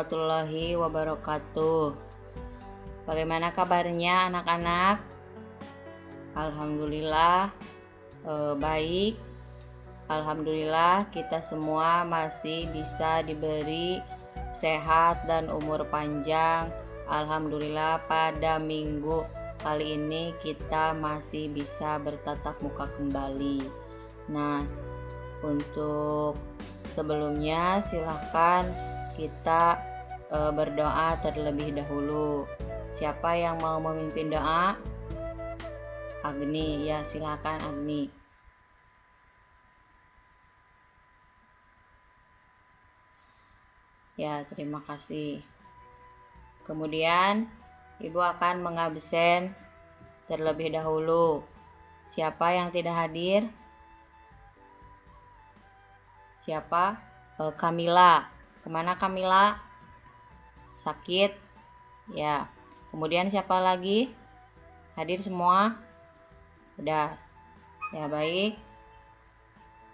warahmatullahi wabarakatuh. Bagaimana kabarnya anak-anak? Alhamdulillah baik. Alhamdulillah kita semua masih bisa diberi sehat dan umur panjang. Alhamdulillah pada minggu kali ini kita masih bisa bertatap muka kembali. Nah, untuk sebelumnya silahkan kita berdoa terlebih dahulu. Siapa yang mau memimpin doa? Agni, ya silahkan Agni. Ya, terima kasih. Kemudian Ibu akan mengabsen terlebih dahulu. Siapa yang tidak hadir? Siapa? Kamila. Kemana Kamila? Sakit? Ya. Kemudian siapa lagi? Hadir semua? Udah. Ya, baik.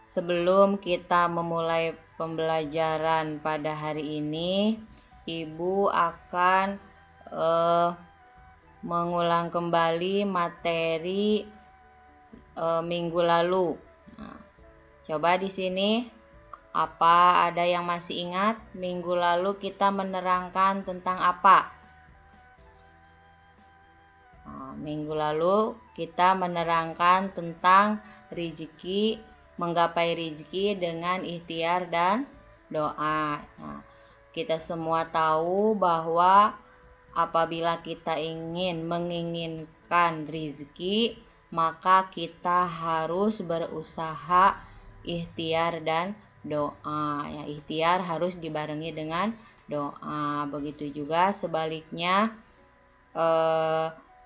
Sebelum kita memulai pembelajaran pada hari ini, Ibu akan mengulang kembali materi minggu lalu. Nah, coba di sini apa ada yang masih ingat minggu lalu kita menerangkan tentang apa? Nah, minggu lalu kita menerangkan tentang rezeki, menggapai rezeki dengan ikhtiar dan doa. Nah, kita semua tahu bahwa apabila kita menginginkan rezeki, maka kita harus berusaha ikhtiar dan doa. Ya, ikhtiar harus dibarengi dengan doa. Begitu juga sebaliknya,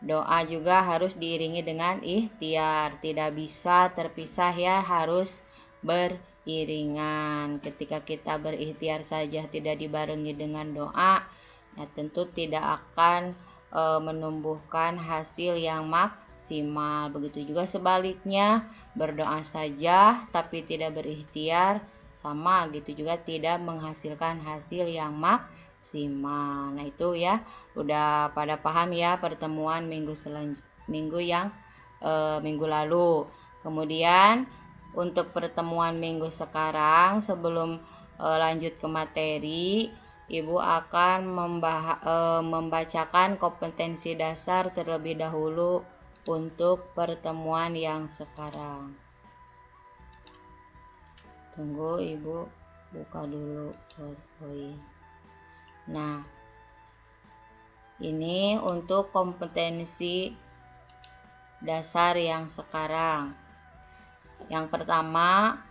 doa juga harus diiringi dengan ikhtiar. Tidak bisa terpisah ya, harus beriringan. Ketika kita berikhtiar saja tidak dibarengi dengan doa, ya tentu tidak akan menumbuhkan hasil yang maksimal. Begitu juga sebaliknya, berdoa saja tapi tidak berikhtiar, sama gitu juga tidak menghasilkan hasil yang maksimal. Nah itu ya, udah pada paham ya pertemuan minggu lalu. Kemudian untuk pertemuan minggu sekarang, sebelum lanjut ke materi, Ibu akan membacakan kompetensi dasar terlebih dahulu untuk pertemuan yang sekarang. Tunggu Ibu buka dulu PowerPoint. Nah, ini untuk kompetensi dasar yang sekarang. Yang pertama,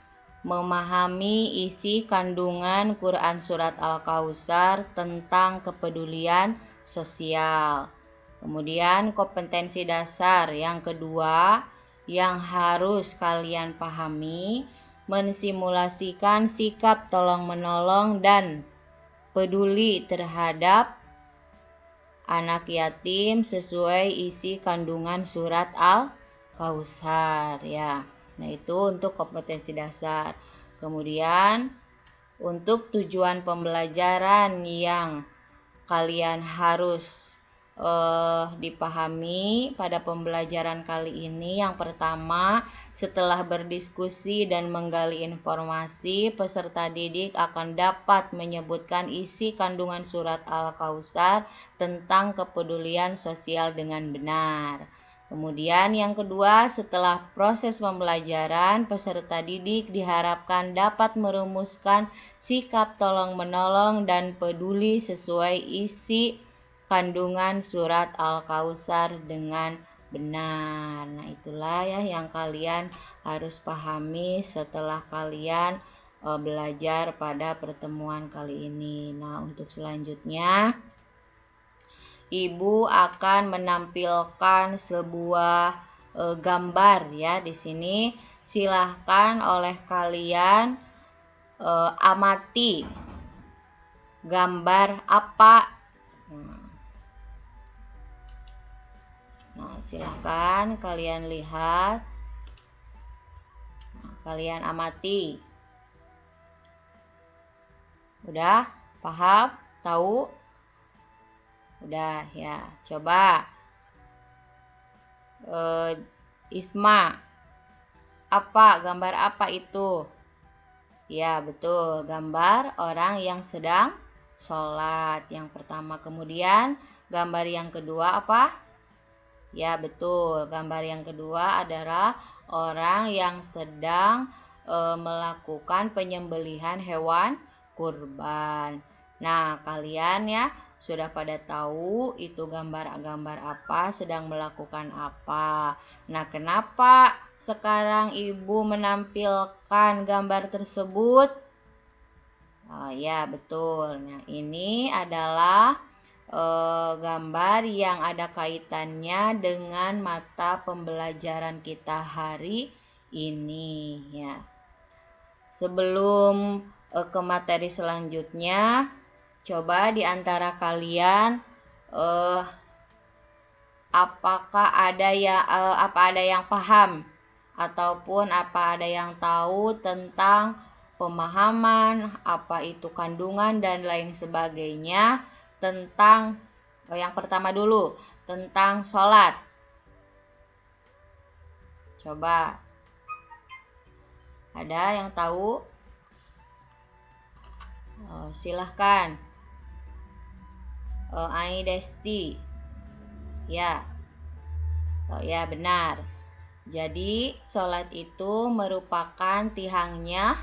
memahami isi kandungan Quran Surat Al-Kautsar tentang kepedulian sosial. Kemudian kompetensi dasar yang kedua yang harus kalian pahami, mensimulasikan sikap tolong-menolong dan peduli terhadap anak yatim sesuai isi kandungan surat Al-Kautsar ya. Nah, itu untuk kompetensi dasar. Kemudian untuk tujuan pembelajaran yang kalian harus dipahami pada pembelajaran kali ini, yang pertama, setelah berdiskusi dan menggali informasi, peserta didik akan dapat menyebutkan isi kandungan surat Al-Kautsar tentang kepedulian sosial dengan benar. Kemudian yang kedua, setelah proses pembelajaran, peserta didik diharapkan dapat merumuskan sikap tolong-menolong dan peduli sesuai isi kandungan surat Al-Kautsar dengan benar. Nah, itulah ya yang kalian harus pahami setelah kalian belajar pada pertemuan kali ini. Nah, untuk selanjutnya Ibu akan menampilkan sebuah gambar ya di sini. Silahkan oleh kalian amati gambar apa. Nah, silahkan kalian lihat. Nah, kalian amati. Udah paham? Tahu? Udah ya. Coba Isma, gambar apa itu? Ya, betul. Gambar orang yang sedang sholat. Yang pertama. Kemudian gambar yang kedua apa? Ya, betul. Gambar yang kedua adalah orang yang sedang melakukan penyembelihan hewan kurban. Nah, kalian ya sudah pada tahu itu gambar-gambar apa, sedang melakukan apa. Nah, kenapa sekarang Ibu menampilkan gambar tersebut? Oh ya, betul. Nah, ini adalah gambar yang ada kaitannya dengan mata pembelajaran kita hari ini ya. Sebelum ke materi selanjutnya, coba di antara kalian apakah ada yang paham ataupun apa ada yang tahu tentang pemahaman apa itu kandungan dan lain sebagainya tentang yang pertama dulu, tentang sholat. Coba, ada yang tahu? Silahkan. Ai Desti. Ya. Ya, benar. Jadi, sholat itu merupakan tihangnya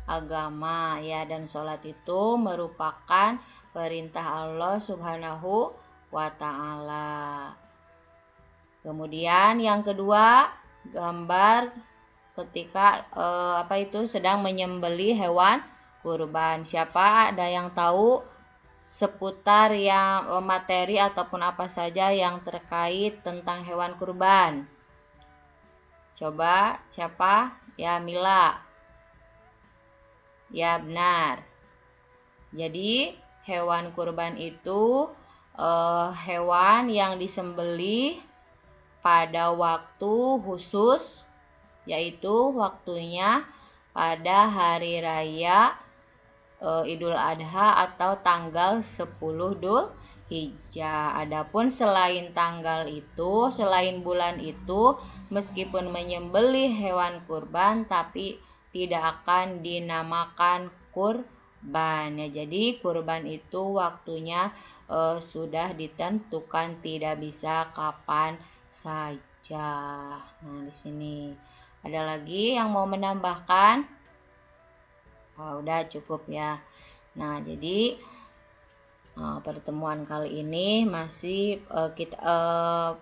agama ya, dan sholat itu merupakan perintah Allah Subhanahu wa ta'ala. Kemudian yang kedua, gambar ketika sedang menyembelih hewan kurban. Siapa ada yang tahu seputar yang materi ataupun apa saja yang terkait tentang hewan kurban? Coba, siapa? Ya, Mila. Ya, benar. Jadi hewan kurban itu hewan yang disembelih pada waktu khusus, yaitu waktunya pada hari raya Idul Adha atau tanggal 10 Dzul Hijjah. Adapun selain tanggal itu, selain bulan itu, meskipun menyembelih hewan kurban tapi tidak akan dinamakan kurban ya. Jadi kurban itu waktunya sudah ditentukan, tidak bisa kapan saja. Nah, di sini ada lagi yang mau menambahkan? Udah cukup ya. Nah, jadi pertemuan kali ini masih kita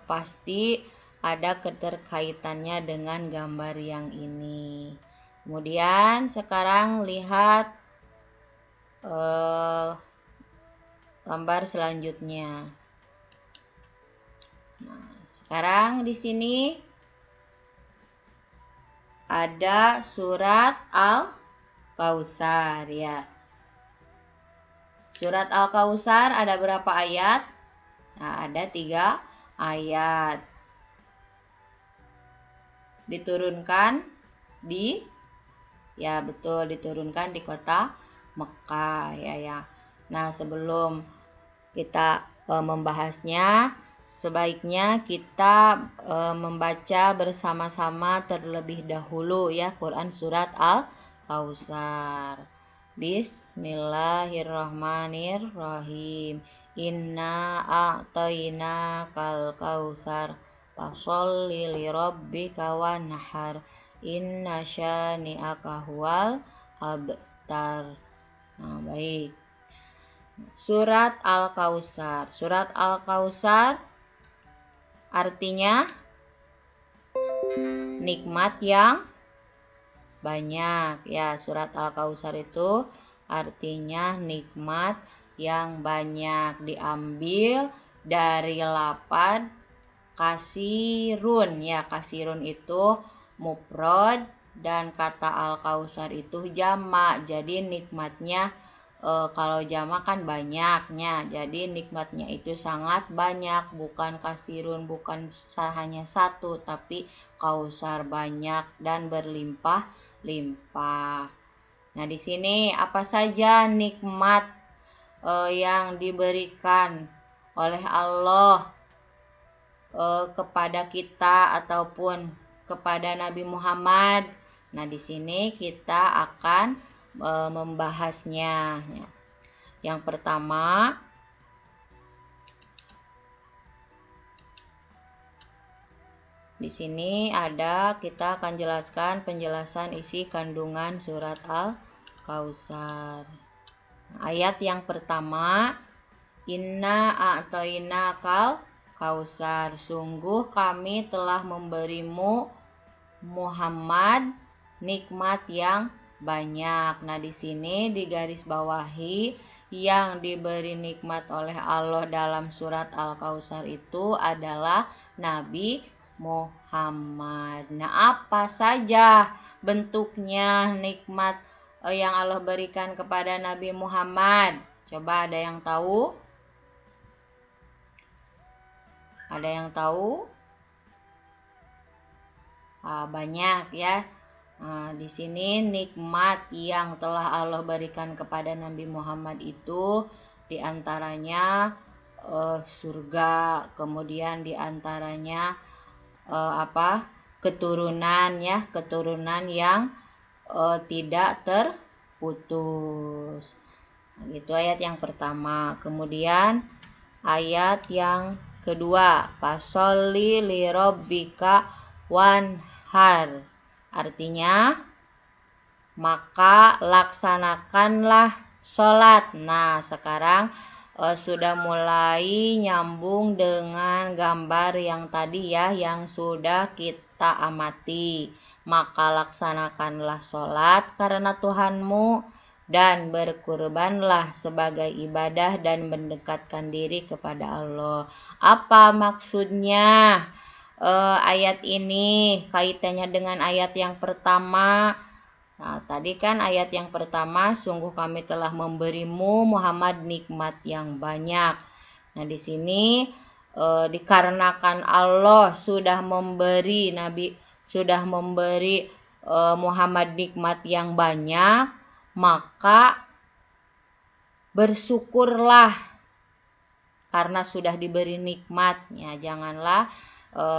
pasti ada keterkaitannya dengan gambar yang ini. Kemudian sekarang lihat gambar selanjutnya. Nah, sekarang di sini ada surat Al-Kautsar ya. Surat Al-Kautsar ada berapa ayat? Nah, ada 3 ayat. Diturunkan diturunkan di kota Mekah ya. Nah, sebelum kita membahasnya, sebaiknya kita membaca bersama-sama terlebih dahulu ya Quran surat Al-Kautsar. Bismillahirrahmanirrahim. Inna a'tayna kal kautsar fasholli lirabbika wanhar inna syani'aka huwal abtar. Nah, baik. Surat Al-Kautsar. Surat Al-Kautsar artinya nikmat yang banyak ya. Surat Al-Kautsar itu artinya nikmat yang banyak, diambil dari lafaz kasirun ya. Kasirun itu mufrad dan kata Al-Kautsar itu jamak. Jadi nikmatnya kalau jamak kan banyaknya. Jadi nikmatnya itu sangat banyak, bukan kasirun, bukan hanya satu, tapi kausar banyak dan berlimpah-limpah. Nah, di sini apa saja nikmat yang diberikan oleh Allah kepada kita ataupun kepada Nabi Muhammad. Nah, di sini kita akan membahasnya. Yang pertama, di sini kita akan jelaskan penjelasan isi kandungan surat Al-Kautsar. Ayat yang pertama, Inna a'toina kal Kausar, sungguh kami telah memberimu Muhammad nikmat yang banyak. Nah, di sini digaris bawahi yang diberi nikmat oleh Allah dalam surat Al-Kautsar itu adalah Nabi Muhammad. Nah, apa saja bentuknya nikmat yang Allah berikan kepada Nabi Muhammad? Coba ada yang tahu? Ada yang tahu? Banyak ya. Di sini nikmat yang telah Allah berikan kepada Nabi Muhammad itu diantaranya surga, kemudian diantaranya keturunan ya, keturunan yang tidak terputus. Itu ayat yang pertama. Kemudian ayat yang kedua, fasholli lirabbika wanhar. Artinya, maka laksanakanlah sholat. Nah, sekarang sudah mulai nyambung dengan gambar yang tadi ya, yang sudah kita amati. Maka laksanakanlah sholat karena Tuhanmu, dan berkurbanlah sebagai ibadah dan mendekatkan diri kepada Allah. Apa maksudnya ayat ini kaitannya dengan ayat yang pertama? Nah, tadi kan ayat yang pertama, sungguh kami telah memberimu Muhammad nikmat yang banyak. Nah, di sini dikarenakan Allah sudah memberi Muhammad nikmat yang banyak, maka bersyukurlah karena sudah diberi nikmatnya. Janganlah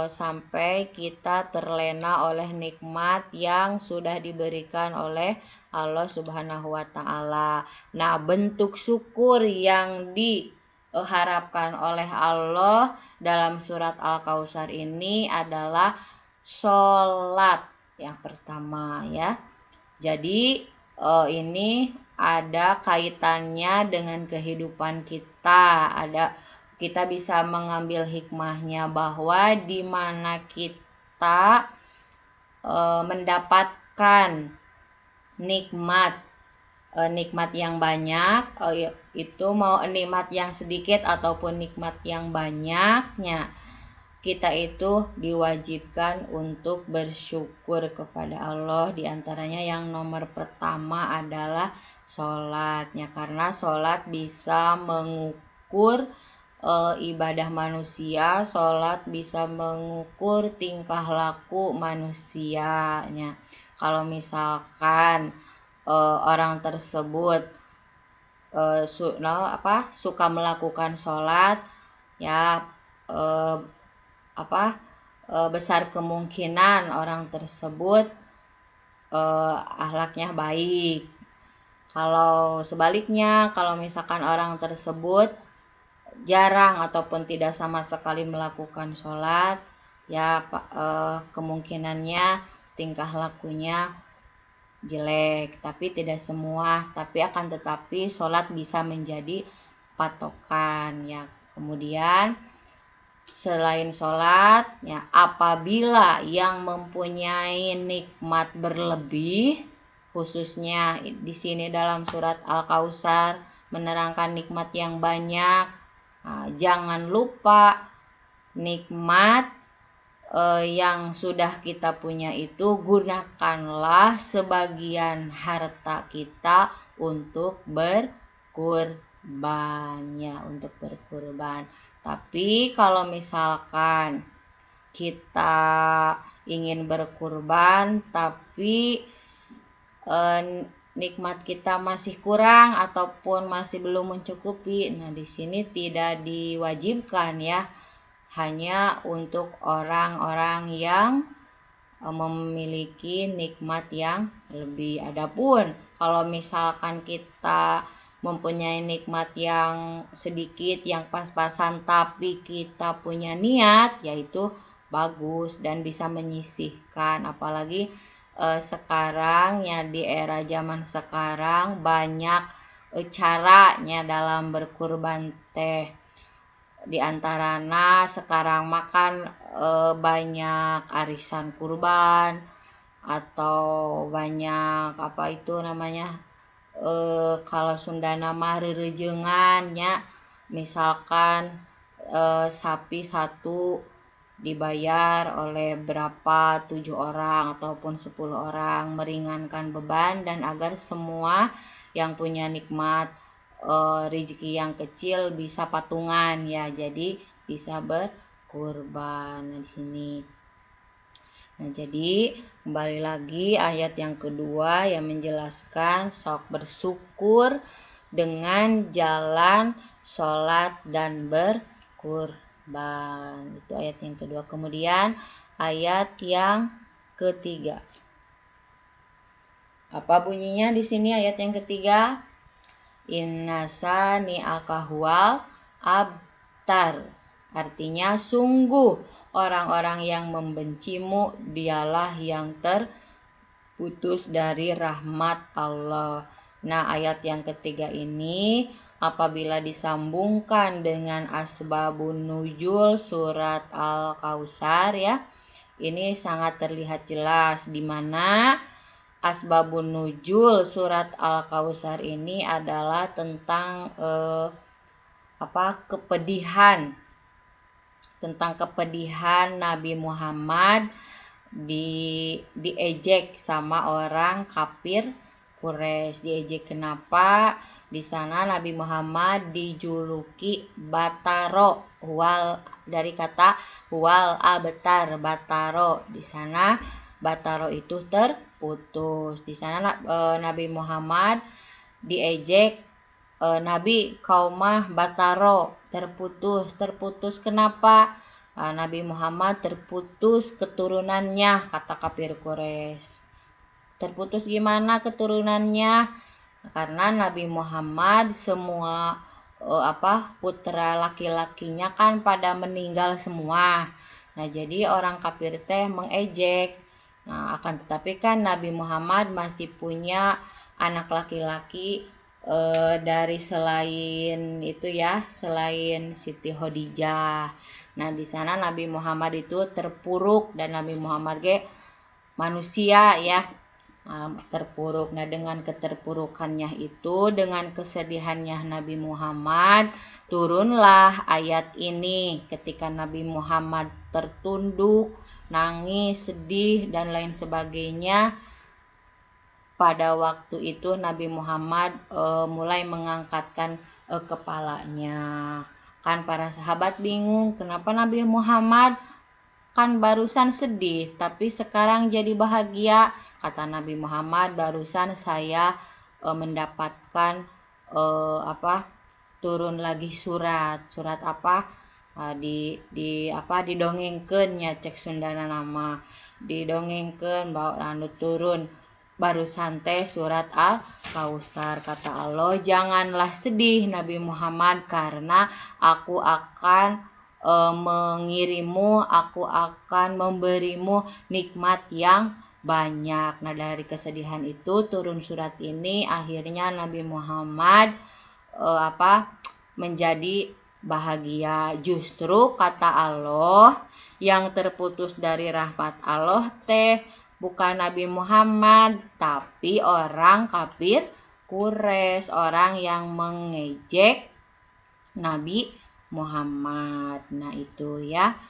sampai kita terlena oleh nikmat yang sudah diberikan oleh Allah Subhanahu wa Ta'ala. Nah, bentuk syukur yang diharapkan oleh Allah dalam surat Al-Kautsar ini adalah sholat yang pertama ya. Jadi ini ada kaitannya dengan kehidupan kita. Kita bisa mengambil hikmahnya bahwa di mana kita mendapatkan nikmat yang banyak, itu mau nikmat yang sedikit ataupun nikmat yang banyaknya, kita itu diwajibkan untuk bersyukur kepada Allah. Di antaranya yang nomor pertama adalah sholatnya, karena sholat bisa mengukur ibadah manusia, sholat bisa mengukur tingkah laku manusianya. Kalau misalkan orang tersebut suka melakukan sholat ya, besar kemungkinan orang tersebut akhlaknya baik. Kalau sebaliknya, kalau misalkan orang tersebut jarang ataupun tidak sama sekali melakukan sholat, ya kemungkinannya tingkah lakunya jelek. Tapi tidak semua, tapi akan tetapi sholat bisa menjadi patokan ya. Kemudian selain sholat ya, apabila yang mempunyai nikmat berlebih, khususnya di sini dalam surat Al-Kautsar menerangkan nikmat yang banyak, jangan lupa nikmat yang sudah kita punya itu gunakanlah sebagian harta kita untuk berkurban ya, untuk berkurban. Tapi kalau misalkan kita ingin berkurban tapi nikmat kita masih kurang ataupun masih belum mencukupi, nah di sini tidak diwajibkan ya, hanya untuk orang-orang yang memiliki nikmat yang lebih. Adapun kalau misalkan kita mempunyai nikmat yang sedikit, yang pas-pasan, tapi kita punya niat, yaitu bagus dan bisa menyisihkan. Apalagi sekarang ya, di era zaman sekarang banyak caranya dalam berkurban teh. Di antaranya sekarang makan banyak arisan kurban, atau banyak apa itu namanya, kalau Sunda nama rerejengannya, misalkan sapi satu dibayar oleh berapa, 7 orang ataupun 10 orang, meringankan beban dan agar semua yang punya nikmat rezeki yang kecil bisa patungan ya, jadi bisa berkurban. Nah, di sini. Nah, jadi kembali lagi ayat yang kedua yang menjelaskan sok bersyukur dengan jalan sholat dan berkurban. Itu ayat yang kedua. Kemudian ayat yang ketiga. Apa bunyinya di sini ayat yang ketiga? Inna sani'aka huwal abtar. Artinya sungguh orang-orang yang membencimu dialah yang terputus dari rahmat Allah. Nah, ayat yang ketiga ini apabila disambungkan dengan asbabun nuzul surat Al-Kautsar ya, ini sangat terlihat jelas di mana asbabun nuzul surat Al-Kautsar ini adalah tentang kepedihan, tentang kepedihan Nabi Muhammad diejek sama orang kafir Quraisy. Diejek kenapa? Di sana Nabi Muhammad dijuluki Bataro, dari kata wal abtar, Bataro. Di sana Bataro itu terputus. Di sana Nabi Muhammad diejek, Nabi kaumah Bataro, terputus kenapa? Nabi Muhammad terputus keturunannya, kata kafir Quraisy. Terputus gimana keturunannya? Karena Nabi Muhammad semua putra laki-lakinya kan pada meninggal semua. Nah, jadi orang kafir teh mengejek. Nah, akan tetapi kan Nabi Muhammad masih punya anak laki-laki dari selain itu ya, selain Siti Khadijah. Nah, di sana Nabi Muhammad itu terpuruk, dan Nabi Muhammad manusia ya, terpuruk. Nah, dengan keterpurukannya itu, dengan kesedihannya Nabi Muhammad, turunlah ayat ini ketika Nabi Muhammad tertunduk, nangis, sedih dan lain sebagainya. Pada waktu itu Nabi Muhammad mulai mengangkatkan kepalanya. Kan para sahabat bingung, kenapa Nabi Muhammad kan barusan sedih tapi sekarang jadi bahagia. Kata Nabi Muhammad, barusan saya mendapatkan turun lagi surat apa, didongengkeun nya, cek Sundana nama, didongengkeun bahwa turun barusan teh surat Al-Kautsar. Kata Allah, janganlah sedih Nabi Muhammad, karena aku akan mengirimu, aku akan memberimu nikmat yang banyak. Nah, dari kesedihan itu turun surat ini, akhirnya Nabi Muhammad menjadi bahagia. Justru kata Allah, yang terputus dari rahmat Allah teh bukan Nabi Muhammad, tapi orang kafir Quraisy, orang yang mengejek Nabi Muhammad. Nah, itu ya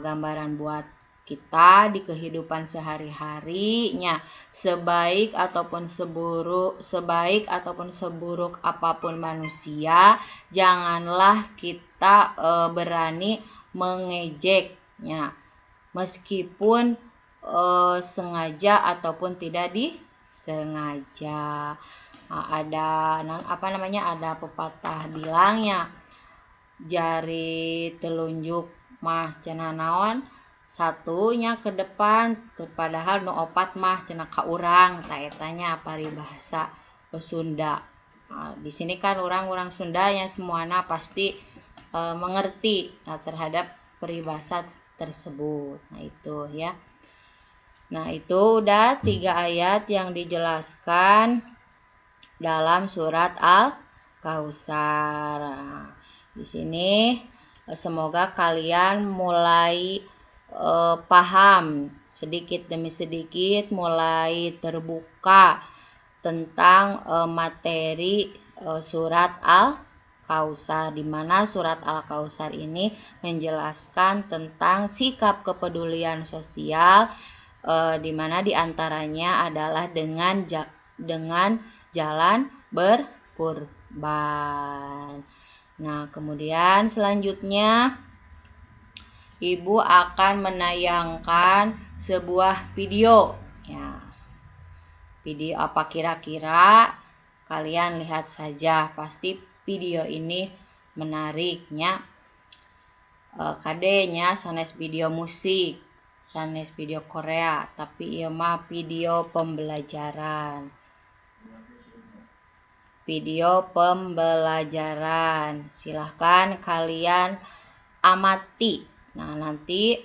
gambaran buat kita di kehidupan sehari-harinya. Sebaik ataupun seburuk apapun manusia, janganlah kita berani mengejeknya, meskipun sengaja ataupun tidak sengaja. Nah, ada pepatah bilangnya, jari telunjuk mah cenah naon, satunya ke depan, padahal nu opat mah cenah ka urang. Tah etanya paribahasa Sunda. Nah, di sini kan orang-orang Sunda yang semuanya pasti mengerti terhadap peribahasa tersebut. Nah itu ya. Nah itu udah 3 ayat yang dijelaskan dalam surat Al-Kautsar. Nah, di sini semoga kalian mulai paham sedikit demi sedikit, mulai terbuka tentang materi surat Al-Kautsar, di mana surat Al-Kautsar ini menjelaskan tentang sikap kepedulian sosial, di mana diantaranya adalah dengan jalan berkurban. Nah, kemudian selanjutnya Ibu akan menayangkan sebuah video. Ya. Video apa kira-kira? Kalian lihat saja, pasti video ini menariknya. Kadenya sanes video musik, sanes video Korea, tapi ieu mah video pembelajaran. Silahkan kalian amati. Nah, nanti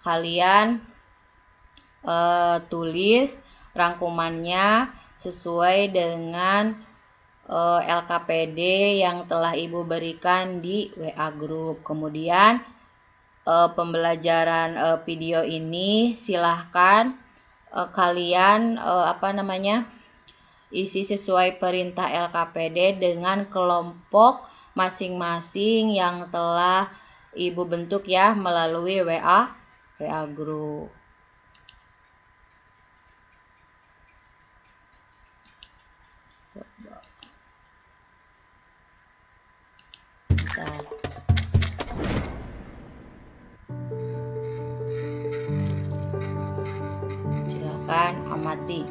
kalian tulis rangkumannya sesuai dengan LKPD yang telah Ibu berikan di WA Group. Kemudian pembelajaran video ini silahkan kalian isi sesuai perintah LKPD dengan kelompok masing-masing yang telah Ibu bentuk ya melalui WA Group. Silakan amati.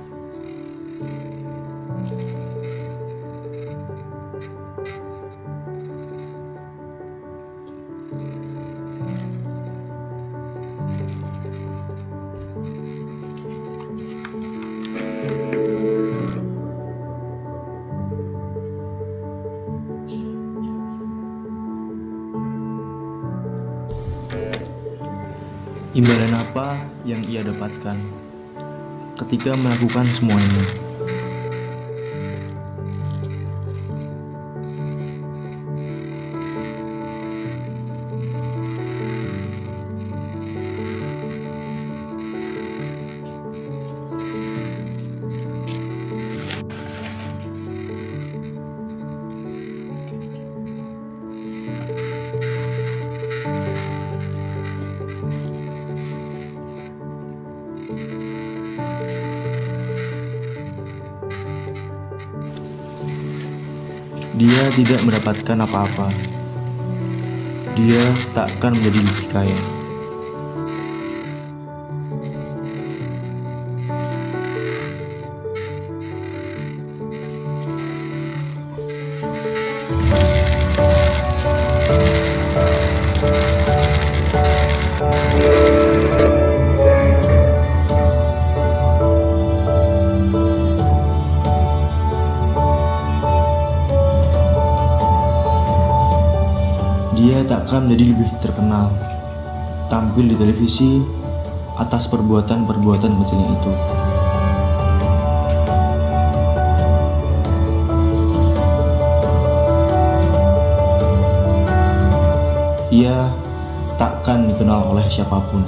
Imbalan apa yang ia dapatkan ketika melakukan semuanya? Dia tidak mendapatkan apa-apa. Dia takkan menjadi lebih kaya. Dia takkan menjadi lebih terkenal, tampil di televisi atas perbuatan-perbuatan kecilnya itu. Ia takkan dikenal oleh siapapun.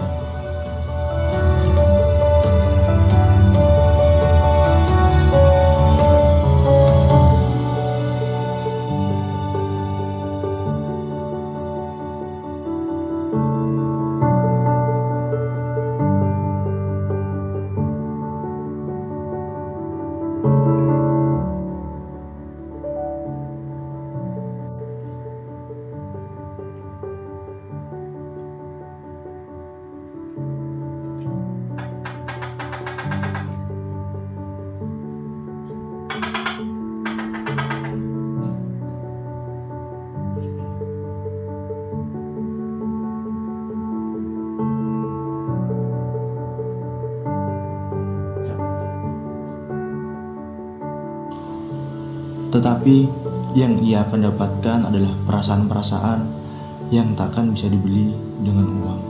Tetapi yang ia akan dapatkan adalah perasaan-perasaan yang takkan bisa dibeli dengan uang.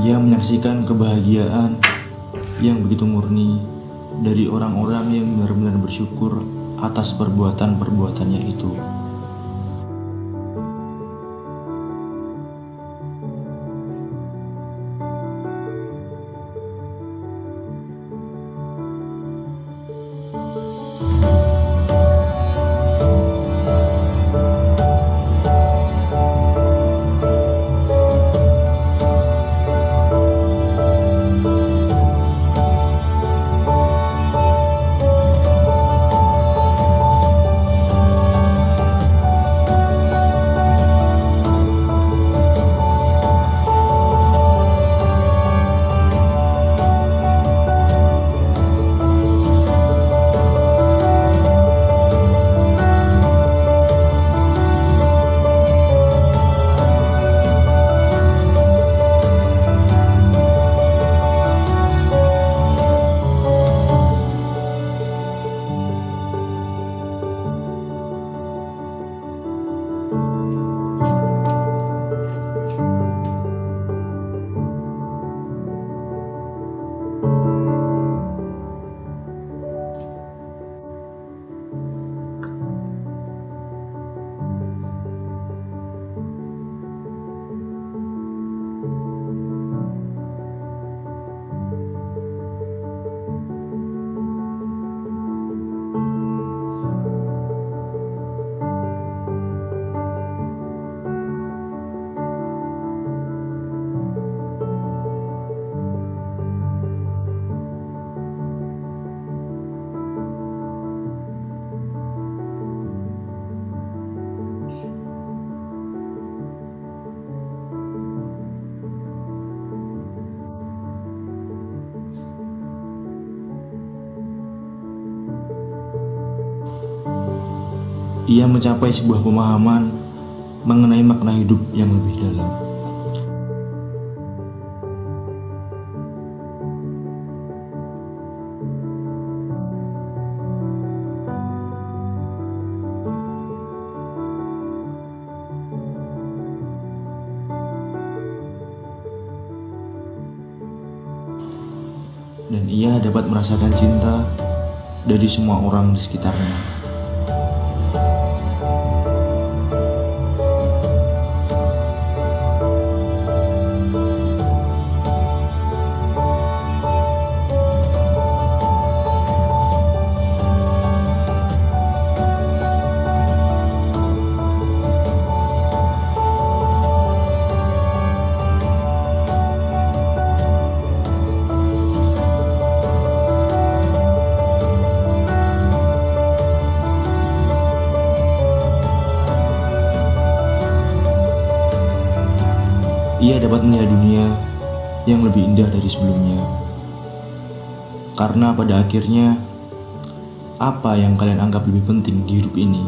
Ia menyaksikan kebahagiaan yang begitu murni dari orang-orang yang benar-benar bersyukur atas perbuatan-perbuatannya itu. Ia mencapai sebuah pemahaman mengenai makna hidup yang lebih dalam. Dan ia dapat merasakan cinta dari semua orang di sekitarnya. Ia dapat melihat dunia yang lebih indah dari sebelumnya. Karena pada akhirnya, apa yang kalian anggap lebih penting di hidup ini?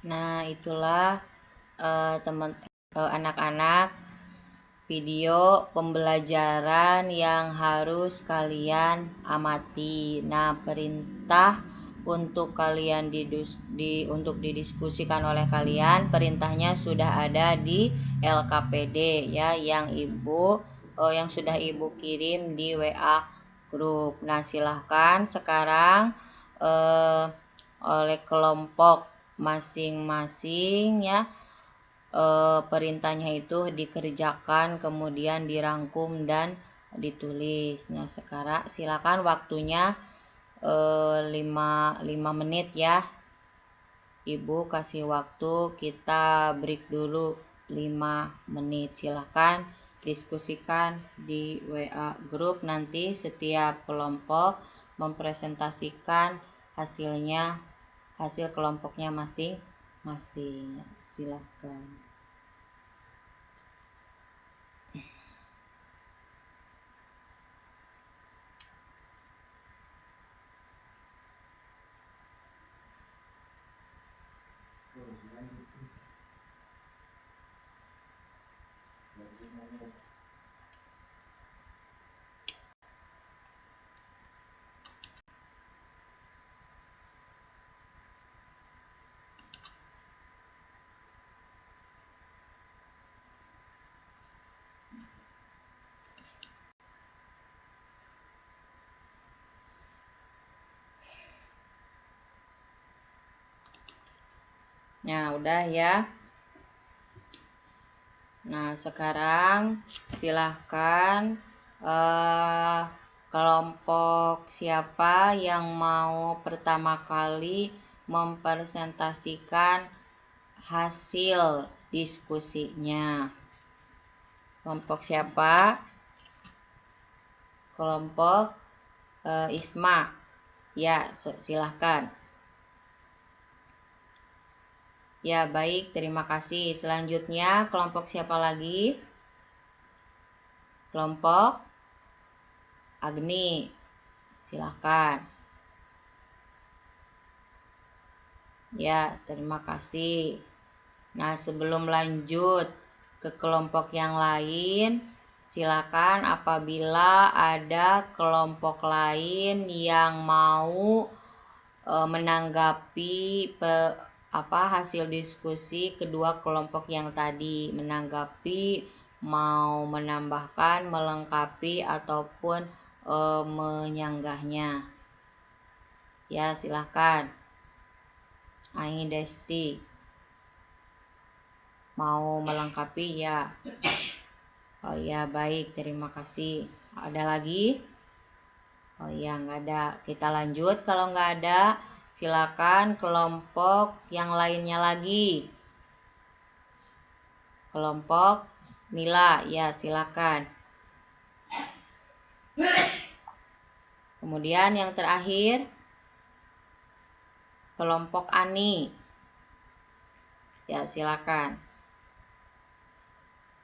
Nah, itulah anak-anak video pembelajaran yang harus kalian amati. Nah, perintah untuk kalian untuk didiskusikan oleh kalian, perintahnya sudah ada di LKPD ya, yang sudah ibu kirim di WA grup. Nah, silahkan sekarang oleh kelompok masing-masing ya, perintahnya itu dikerjakan, kemudian dirangkum dan ditulis. Nah, sekarang silakan waktunya 5 menit ya. Ibu kasih waktu, kita break dulu 5 menit. Silakan diskusikan di WA grup. Nanti setiap kelompok mempresentasikan hasil kelompoknya masing-masing. Silakan. Nah, udah ya. Nah, sekarang silahkan kelompok siapa yang mau pertama kali mempresentasikan hasil diskusinya. Kelompok siapa? Kelompok Isma. Ya, silahkan. Ya, baik, terima kasih. Selanjutnya, kelompok siapa lagi? Kelompok Agni. Silahkan. Ya, terima kasih. Nah, sebelum lanjut ke kelompok yang lain, silakan apabila ada kelompok lain yang mau menanggapi hasil diskusi kedua kelompok yang tadi, menanggapi, mau menambahkan, melengkapi ataupun menyanggahnya. Ya, silahkan. Ai Desti mau melengkapi ya. Oh ya, baik, terima kasih. Ada lagi? Oh ya, nggak ada. Kita lanjut. Kalau nggak ada, silakan kelompok yang lainnya lagi. Kelompok Mila, ya silakan. Kemudian yang terakhir, kelompok Ani. Ya, silakan.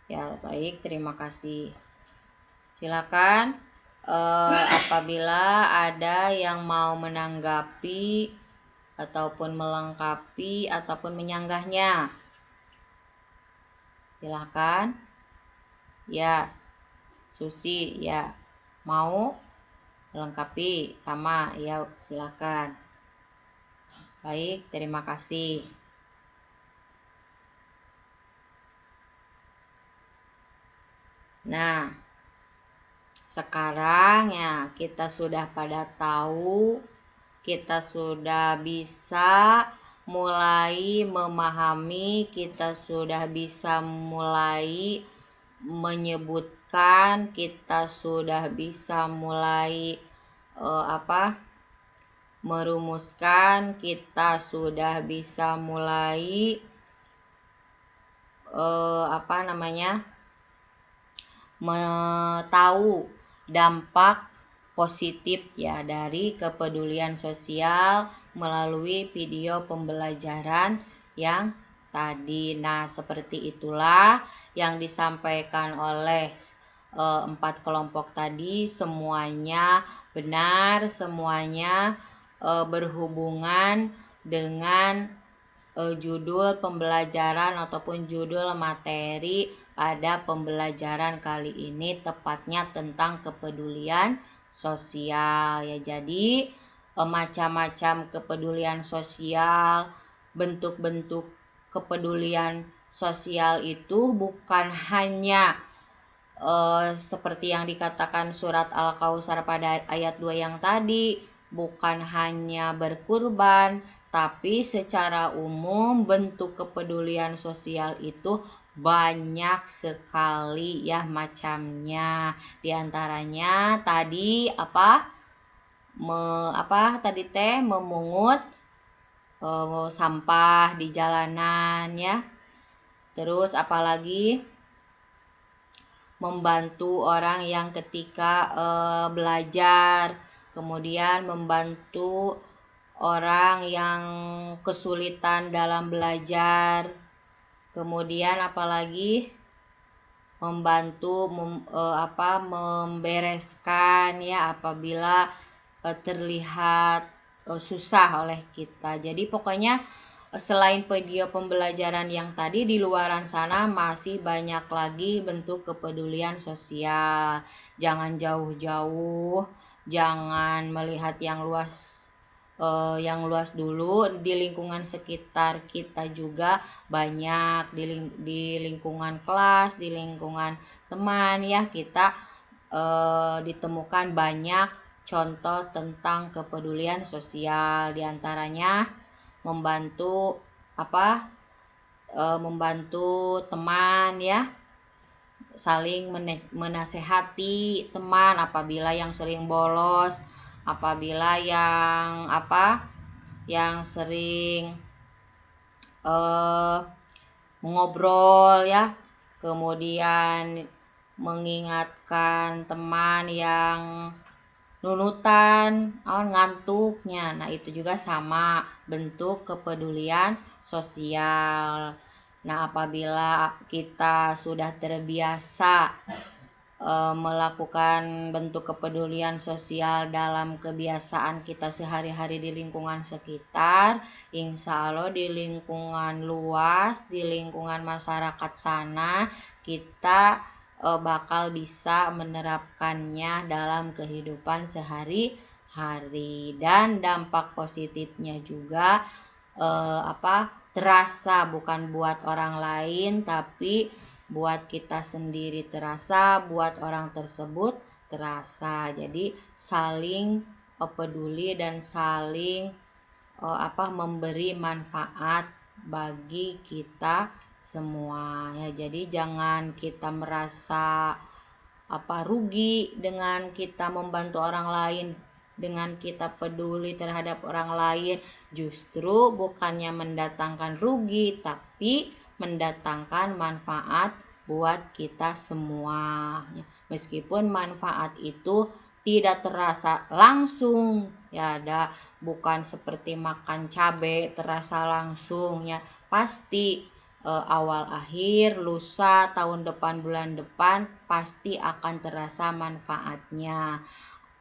Ya, baik, terima kasih. Silakan apabila ada yang mau menanggapi ataupun melengkapi ataupun menyanggahnya. Silakan. Ya, Susi, ya. Mau melengkapi sama, ya silakan. Baik, terima kasih. Nah, sekarang ya kita sudah pada tahu, kita sudah bisa mulai memahami, kita sudah bisa mulai menyebutkan, kita sudah bisa mulai merumuskan, kita sudah bisa mulai tahu dampak positif ya dari kepedulian sosial melalui video pembelajaran yang tadi. Nah, seperti itulah yang disampaikan oleh 4 kelompok tadi, semuanya benar, semuanya berhubungan dengan judul pembelajaran ataupun judul materi pada pembelajaran kali ini, tepatnya tentang kepedulian sosial ya. Jadi macam-macam kepedulian sosial, bentuk-bentuk kepedulian sosial itu bukan hanya seperti yang dikatakan surat Al-Kautsar pada ayat 2 yang tadi, bukan hanya berkurban, tapi secara umum bentuk kepedulian sosial itu banyak sekali ya macamnya. Di antaranya tadi memungut sampah di jalanan ya. Terus apalagi membantu orang yang ketika belajar, kemudian membantu orang yang kesulitan dalam belajar, kemudian apalagi membantu membereskan ya apabila terlihat susah oleh kita. Jadi pokoknya selain video pembelajaran yang tadi, di luaran sana masih banyak lagi bentuk kepedulian sosial. Jangan jauh-jauh, jangan melihat yang luas dulu. Di lingkungan sekitar kita juga banyak, di lingkungan kelas, di lingkungan teman ya, kita ditemukan banyak contoh tentang kepedulian sosial. Diantaranya membantu membantu teman ya, saling menasehati teman apabila yang sering bolos, apabila yang sering mengobrol ya, kemudian mengingatkan teman yang nunutan ngantuknya. Nah, itu juga sama bentuk kepedulian sosial. Nah, apabila kita sudah terbiasa melakukan bentuk kepedulian sosial dalam kebiasaan kita sehari-hari di lingkungan sekitar, insya Allah di lingkungan luas, di lingkungan masyarakat sana, kita bakal bisa menerapkannya dalam kehidupan sehari-hari. Dan dampak positifnya juga terasa, bukan buat orang lain tapi buat kita sendiri terasa, buat orang tersebut terasa. Jadi saling peduli dan saling memberi manfaat bagi kita semua ya. Jadi jangan kita merasa rugi dengan kita membantu orang lain, dengan kita peduli terhadap orang lain. Justru bukannya mendatangkan rugi, tapi mendatangkan manfaat buat kita semua. Meskipun manfaat itu tidak terasa langsung ya, bukan seperti makan cabai terasa langsung ya. Pasti awal akhir, lusa, tahun depan, bulan depan pasti akan terasa manfaatnya.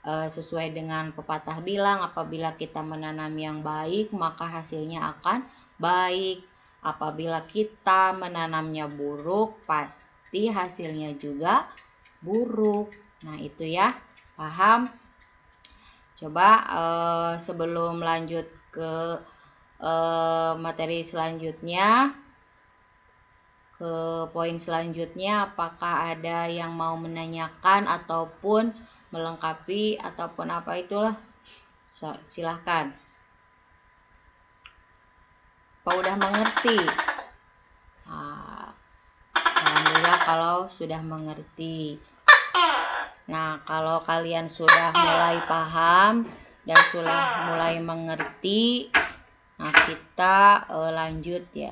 Sesuai dengan pepatah bilang, apabila kita menanam yang baik maka hasilnya akan baik. Apabila kita menanamnya buruk, pasti hasilnya juga buruk. Nah, itu ya, paham? Coba sebelum lanjut ke materi selanjutnya, ke poin selanjutnya, apakah ada yang mau menanyakan ataupun melengkapi ataupun apa itulah? Silahkan. Apa udah mengerti? Alhamdulillah kalau sudah mengerti. Nah, kalau kalian sudah mulai paham dan sudah mulai mengerti, nah kita lanjut ya.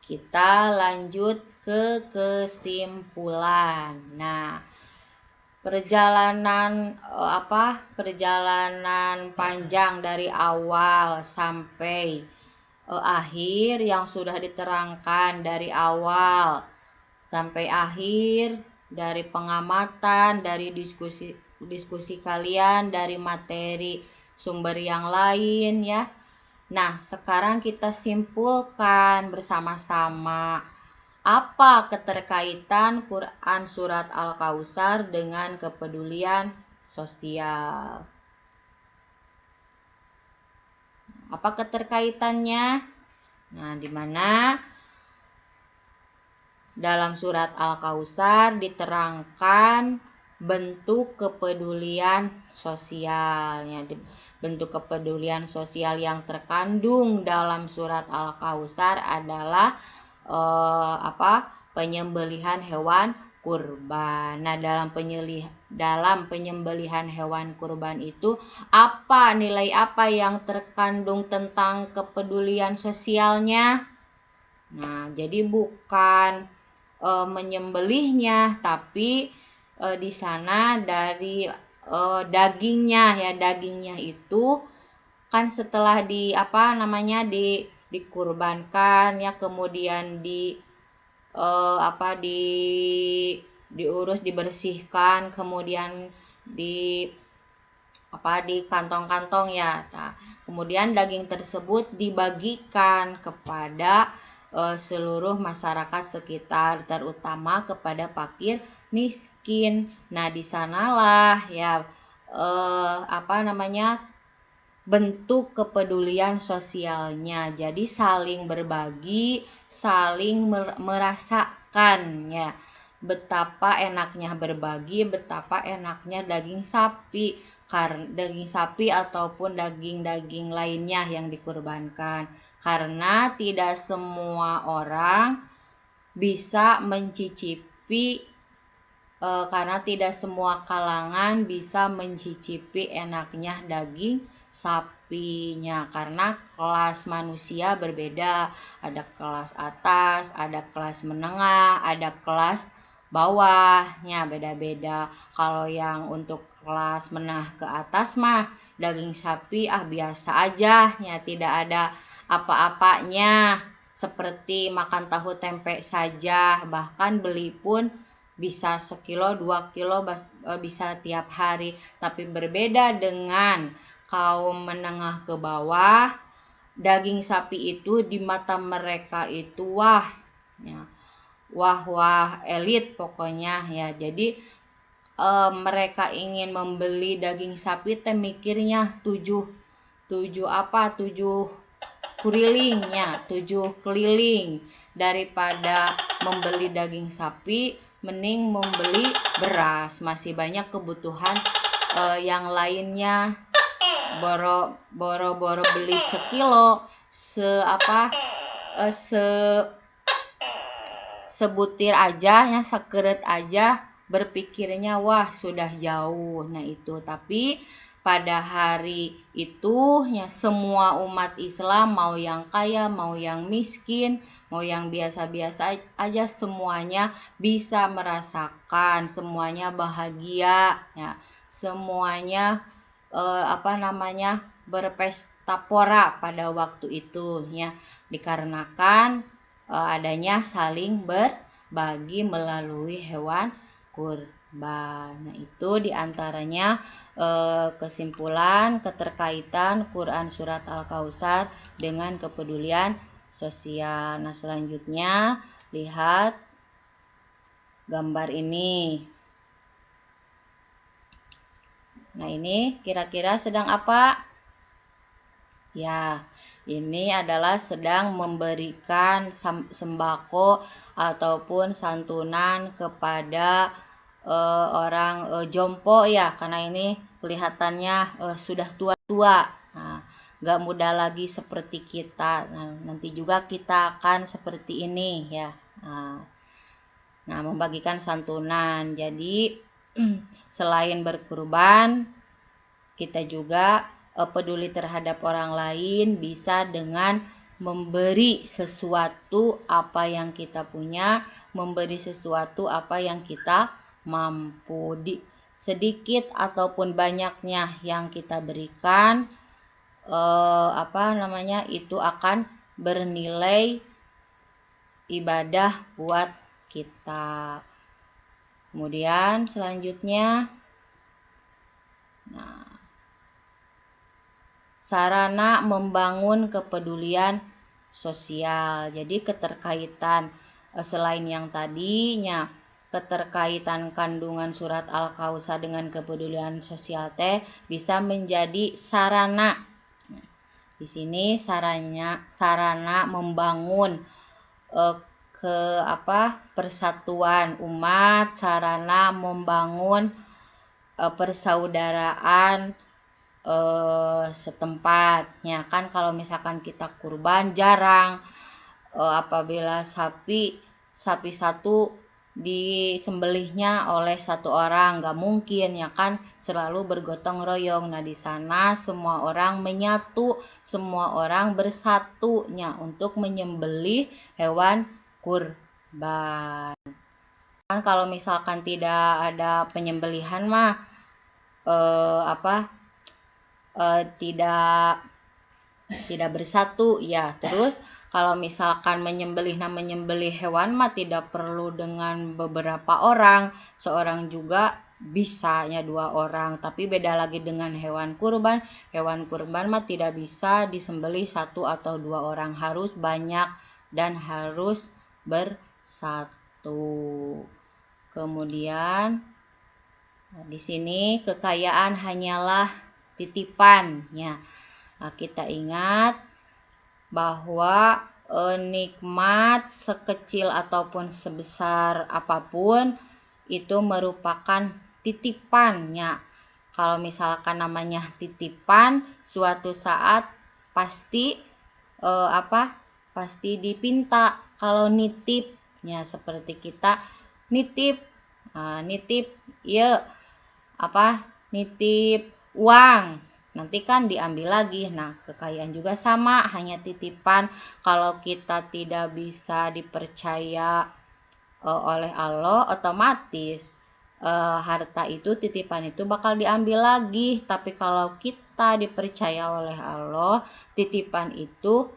Kita lanjut ke kesimpulan. Nah, perjalanan panjang dari awal sampai akhir yang sudah diterangkan dari awal sampai akhir, dari pengamatan, dari diskusi kalian, dari materi sumber yang lain ya. Nah, sekarang kita simpulkan bersama-sama, apa keterkaitan Quran Surat Al-Kautsar dengan kepedulian sosial? Apa keterkaitannya? Nah, di mana dalam surat Al-Kautsar diterangkan bentuk kepedulian sosialnya. Bentuk kepedulian sosial yang terkandung dalam surat Al-Kautsar adalah penyembelihan hewan kurban. Nah, dalam dalam penyembelihan hewan kurban itu apa, nilai apa yang terkandung tentang kepedulian sosialnya. Nah, jadi bukan menyembelihnya, tapi di sana dari dagingnya itu kan setelah dikurbankan ya, kemudian diurus, dibersihkan, kemudian di kantong-kantong ya. Nah, kemudian daging tersebut dibagikan kepada seluruh masyarakat sekitar, terutama kepada fakir miskin. Nah, di sanalah ya bentuk kepedulian sosialnya. Jadi saling berbagi, saling merasakan ya, betapa enaknya berbagi, betapa enaknya daging sapi, daging sapi ataupun daging-daging lainnya yang dikurbankan. Karena tidak semua orang bisa mencicipi, karena tidak semua kalangan bisa mencicipi enaknya daging sapinya, karena kelas manusia berbeda, ada kelas atas, ada kelas menengah, ada kelas bawahnya, beda-beda. Kalau yang untuk kelas menengah ke atas mah daging sapi biasa aja ya, tidak ada apa-apanya, seperti makan tahu tempe saja, bahkan beli pun bisa sekilo 2 kilo bisa tiap hari. Tapi berbeda dengan kaum menengah ke bawah, daging sapi itu di mata mereka itu wah elit pokoknya ya. Jadi mereka ingin membeli daging sapi mikirnya 7 keliling, daripada membeli daging sapi mending membeli beras, masih banyak kebutuhan yang lainnya. Boro-boro beli sekilo, sebutir aja ya, sekeret aja berpikirnya wah sudah jauh. Nah itu, tapi pada hari itu ya semua umat Islam, mau yang kaya, mau yang miskin, mau yang biasa-biasa aja, semuanya bisa merasakan, semuanya bahagia ya, semuanya berpesta pora pada waktu itu ya, dikarenakan adanya saling berbagi melalui hewan kurban. Nah itu diantaranya kesimpulan keterkaitan Quran Surat Al-Kautsar dengan kepedulian sosial. Nah selanjutnya lihat gambar ini. Nah ini kira-kira sedang apa? Ya, ini adalah sedang memberikan sembako ataupun santunan kepada orang jompo ya, karena ini kelihatannya sudah tua-tua. Nah, gak muda lagi seperti kita. Nah, nanti juga kita akan seperti ini ya. Nah, membagikan santunan. Jadi selain berkurban, kita juga peduli terhadap orang lain bisa dengan memberi sesuatu apa yang kita punya, memberi sesuatu apa yang kita mampu. Sedikit ataupun banyaknya yang kita berikan itu akan bernilai ibadah buat kita. Kemudian selanjutnya, sarana membangun kepedulian sosial. Jadi keterkaitan selain yang tadinya, keterkaitan kandungan surat Al-Kautsar dengan kepedulian sosial bisa menjadi sarana. Di sini sarana membangun persatuan umat, sarana membangun persaudaraan setempatnya. Kan kalau misalkan kita kurban jarang apabila sapi satu disembelihnya oleh satu orang, nggak mungkin ya kan, selalu bergotong royong. Nah di sana semua orang menyatu, semua orang bersatunya untuk menyembelih hewan kurban. Kan kalau misalkan tidak ada penyembelihan mah tidak bersatu ya. Terus kalau misalkan menyembelih hewan mah tidak perlu dengan beberapa orang, seorang juga bisanya 2 orang. Tapi beda lagi dengan hewan kurban. Hewan kurban mah tidak bisa disembelih 1 atau 2 orang, harus banyak dan harus bersatu. Kemudian di sini kekayaan hanyalah titipannya. Nah, kita ingat bahwa nikmat sekecil ataupun sebesar apapun itu merupakan titipannya. Kalau misalkan namanya titipan, suatu saat pasti pasti dipinta. Kalau nitipnya seperti kita nitip, nitip ya nitip uang, nanti kan diambil lagi. Nah kekayaan juga sama, hanya titipan. Kalau kita tidak bisa dipercaya oleh Allah, otomatis harta itu, titipan itu bakal diambil lagi. Tapi kalau kita dipercaya oleh Allah, titipan itu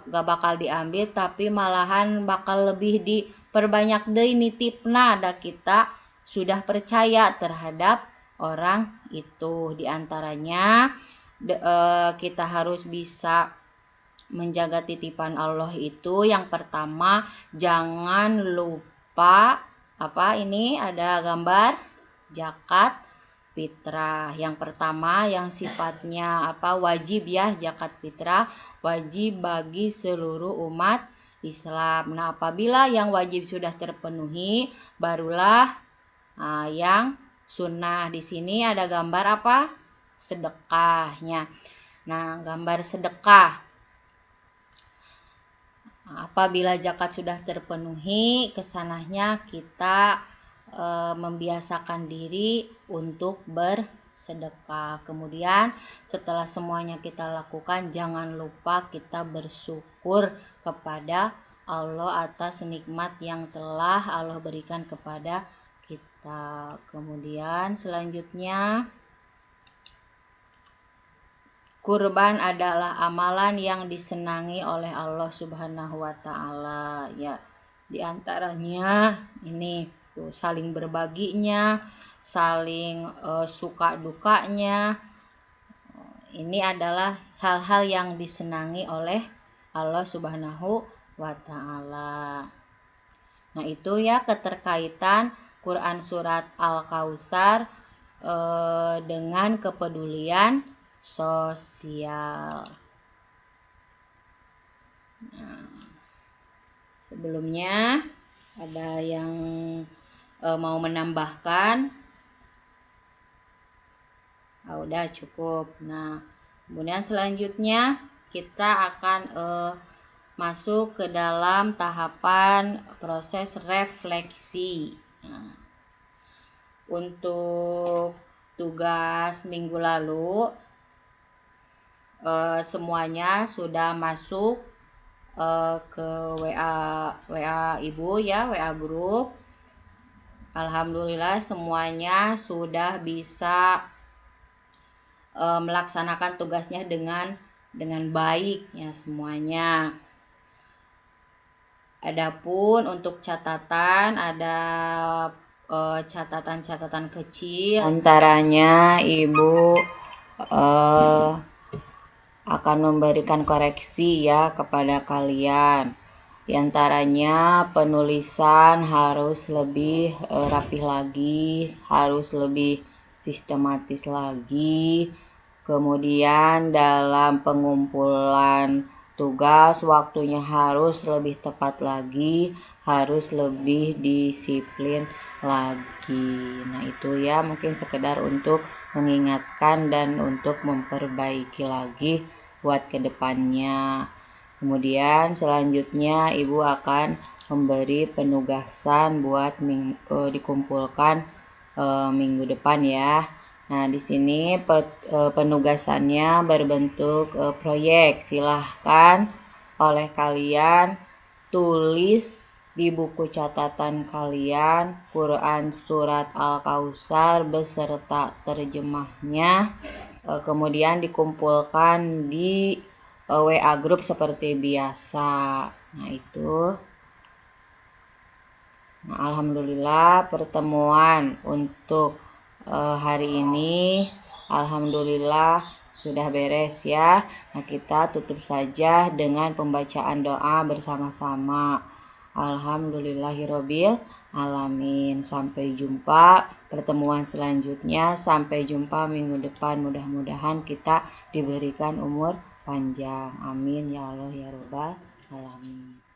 gak bakal diambil, tapi malahan bakal lebih diperbanyak deui nitipna, da kita sudah percaya terhadap orang itu. Diantaranya kita harus bisa menjaga titipan Allah itu. Yang pertama, jangan lupa ini ada gambar zakat fitrah. Yang pertama yang sifatnya wajib ya, zakat fitrah wajib bagi seluruh umat Islam. Nah apabila yang wajib sudah terpenuhi, barulah yang sunnah. Di sini ada gambar sedekahnya. Nah gambar sedekah, apabila zakat sudah terpenuhi, kesananya kita membiasakan diri untuk bersedekah. Kemudian setelah semuanya kita lakukan, jangan lupa kita bersyukur kepada Allah atas nikmat yang telah Allah berikan kepada kita. Kemudian selanjutnya, kurban adalah amalan yang disenangi oleh Allah Subhanahu wa taala ya. Di antaranya ini tuh, saling berbaginya, saling suka dukanya. Ini adalah hal-hal yang disenangi oleh Allah Subhanahu wa taala. Nah, itu ya keterkaitan Quran surat Al-Kautsar dengan kepedulian sosial. Nah, sebelumnya ada yang mau menambahkan? Udah cukup. Nah, kemudian selanjutnya kita akan masuk ke dalam tahapan proses refleksi. Nah, untuk tugas minggu lalu semuanya sudah masuk ke WA Ibu ya, WA grup. Alhamdulillah semuanya sudah bisa melaksanakan tugasnya dengan baik ya semuanya. Adapun untuk catatan, ada catatan-catatan kecil. Antaranya Ibu akan memberikan koreksi ya kepada kalian. Di antaranya penulisan harus lebih rapih lagi, harus lebih sistematis lagi. Kemudian dalam pengumpulan tugas waktunya harus lebih tepat lagi, harus lebih disiplin lagi. Nah itu ya mungkin sekedar untuk mengingatkan dan untuk memperbaiki lagi buat kedepannya. Kemudian selanjutnya Ibu akan memberi penugasan buat dikumpulkan minggu depan ya. Nah, di sini penugasannya berbentuk proyek. Silahkan oleh kalian tulis di buku catatan kalian Quran Surat Al-Kautsar beserta terjemahnya. Kemudian dikumpulkan di WA grup seperti biasa. Nah, itu. Nah, alhamdulillah pertemuan untuk hari ini alhamdulillah sudah beres ya. Nah, kita tutup saja dengan pembacaan doa bersama-sama. Alhamdulillahirabbil alamin. Sampai jumpa pertemuan selanjutnya. Sampai jumpa minggu depan. Mudah-mudahan kita diberikan umur panjang. Amin ya Allah ya Rabbal alamin.